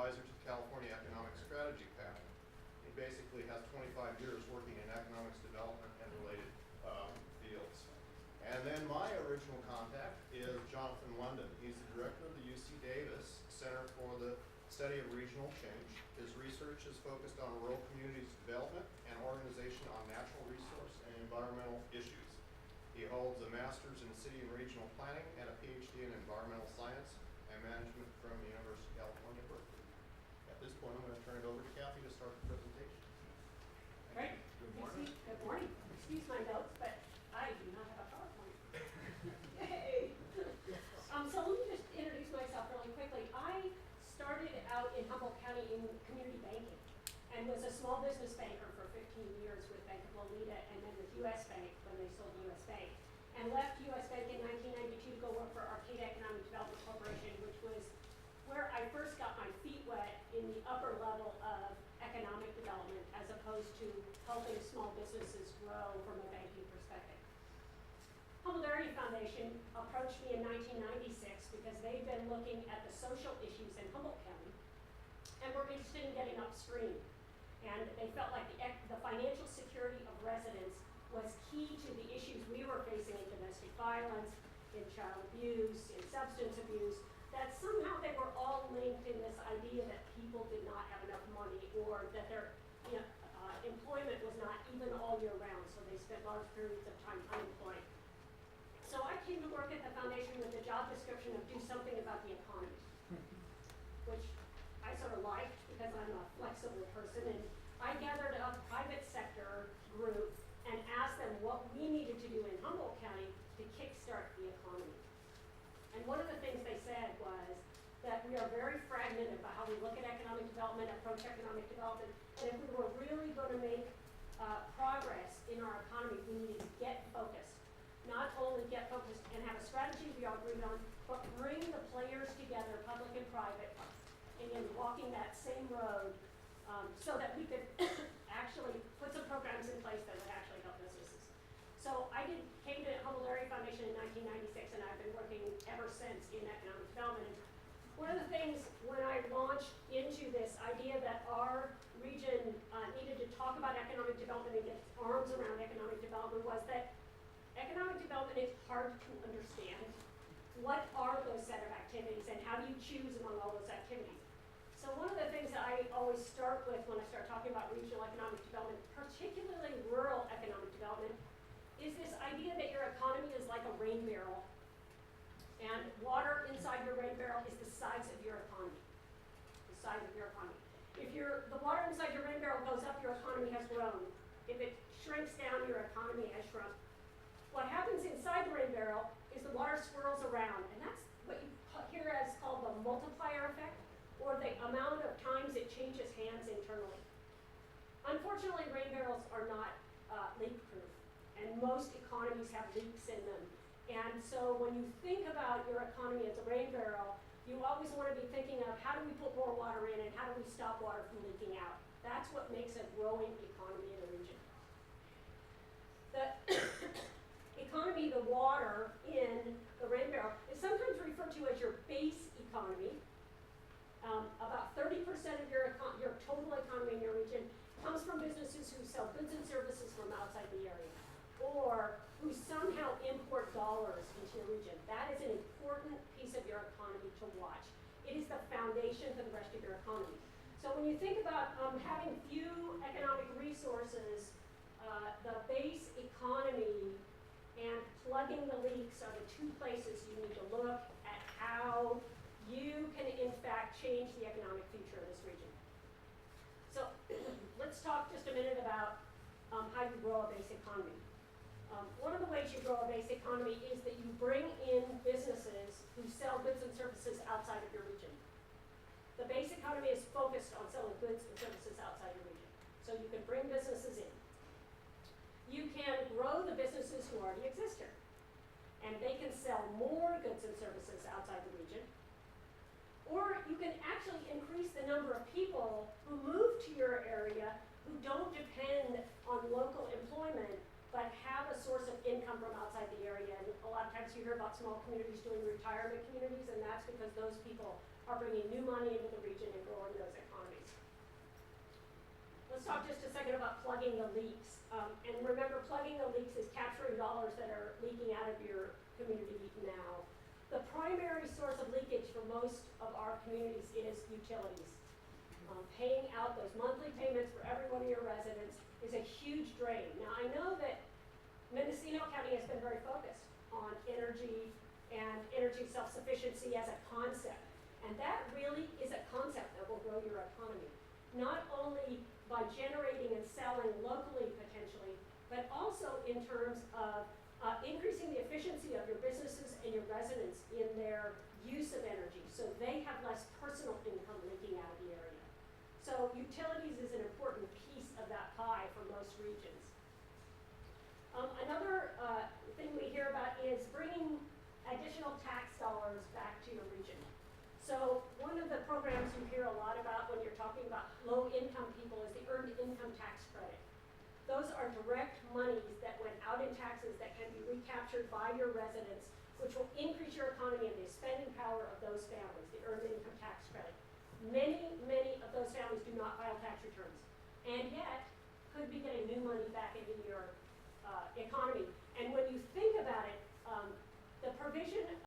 advisor to the California Economic Strategy Panel. He basically has 25 years working in economics development and related fields. And then my original contact is Jonathan London. He's the director of the UC Davis Center for the Study of Regional Change. His research is focused on rural communities development and organization on natural resource and environmental issues. He holds a master's in city and regional planning and a PhD in environmental science and management from the University of California, Berkeley. At this point, I'm going to turn it over to Kathy to start the presentation. Great. Good morning. Good morning. Excuse my notes, but I do not have a PowerPoint. Yay! So let me just introduce myself really quickly. I started out in Humboldt County in community banking and was a small business banker for 15 years with Bank of Lolita and then with U.S. Bank when they sold U.S. Bank. And left U.S. Bank in 1992 to go work for Arcata Economic Development Corporation, which was where I first got my feet wet in the upper level of economic development as opposed to helping small businesses grow from a banking perspective. Humboldt Area Foundation approached me in 1996 because they've been looking at the social issues in Humboldt County and were interested in getting upstream. And they felt like the financial security of residents was key to the issues we were facing in domestic violence, in child abuse, in substance abuse, that somehow they were all linked in this idea that people did not have enough money or that their employment was not even all year round, so they spent large periods of time unemployed. So I came to work at the foundation with the job description of do something about the economy, which I sort of liked because I'm a flexible person, and I gathered a private sector group and asked them what we needed to do in Humboldt County to kickstart the economy. And one of the things they said was that we are very fragmented about how we look at economic development, approach economic development, and if we were really going to make progress in our economy, we needed to get focused. Not only get focused and have a strategy we all agreed on, but bring the players together, public and private, and walking that same road so that we could actually put some programs in place that would actually help businesses. So I came to Humboldt Area Foundation in 1996, and I've been working ever since in economic development. And one of the things when I launched into this idea that our region needed to talk about economic development and get its arms around economic development was that economic development is hard to understand. What are those set of activities and how do you choose among all those activities? So one of the things that I always start with when I start talking about regional economic development, particularly rural economic development, is this idea that your economy is like a rain barrel, and water inside your rain barrel is the size of your economy. The size of your economy. If the water inside your rain barrel goes up, your economy has grown. If it shrinks down, your economy has shrunk. What happens inside the rain barrel is the water swirls around, and that's what you hear as called the multiplier effect, or the amount of times it changes hands internally. Unfortunately, rain barrels are not leak-proof, and most economies have leaks in them. And so when you think about your economy as a rain barrel, you always want to be thinking of how do we put more water in and how do we stop water from leaking out. That's what makes a growing economy in a region. The economy, the water in the rain barrel, is sometimes referred to as your base economy. About 30% of your total economy in your region comes from businesses who sell goods and services from outside the area, or who somehow import dollars into your region. That is an important piece of your economy to watch. It is the foundation for the rest of your economy. So when you think about having few economic resources, the base economy and plugging the leaks are the two places you need to look at how you can in fact change the economic future of this region. So let's talk just a minute about how you grow a base economy. One of the ways you grow a base economy is that you bring in businesses who sell goods and services outside of your region. The base economy is focused on selling goods and services outside your region. So you can bring businesses in. You can grow the businesses who already exist here, and they can sell more goods and services outside the region. Or you can actually increase the number of people who move to your area who don't depend on local employment, but have a source of income from outside the area. And a lot of times you hear about small communities doing retirement communities, and that's because those people are bringing new money into the region and growing talk just a second about plugging the leaks. And remember, plugging the leaks is capturing dollars that are leaking out of your community now. The primary source of leakage for most of our communities is utilities. Paying out those monthly payments for every one of your residents is a huge drain. Now, I know that Mendocino County has been very focused on energy and energy self-sufficiency as a concept. And that really is a concept that will grow your economy. Not only by generating and selling locally potentially, but also in terms of increasing the efficiency of your businesses and your residents in their use of energy, so they have less personal income leaking out of the area. So utilities is an important piece of that pie for most regions. Another thing we hear about is bringing additional tax dollars back to your region. So one of the programs you hear a lot about when you're talking about low-income people is the Earned Income Tax Credit. Those are direct monies that went out in taxes that can be recaptured by your residents, which will increase your economy and the spending power of those families, the Earned Income Tax Credit. Many of those families do not file tax returns, and yet could be getting new money back into your economy. And when you think about it, the provision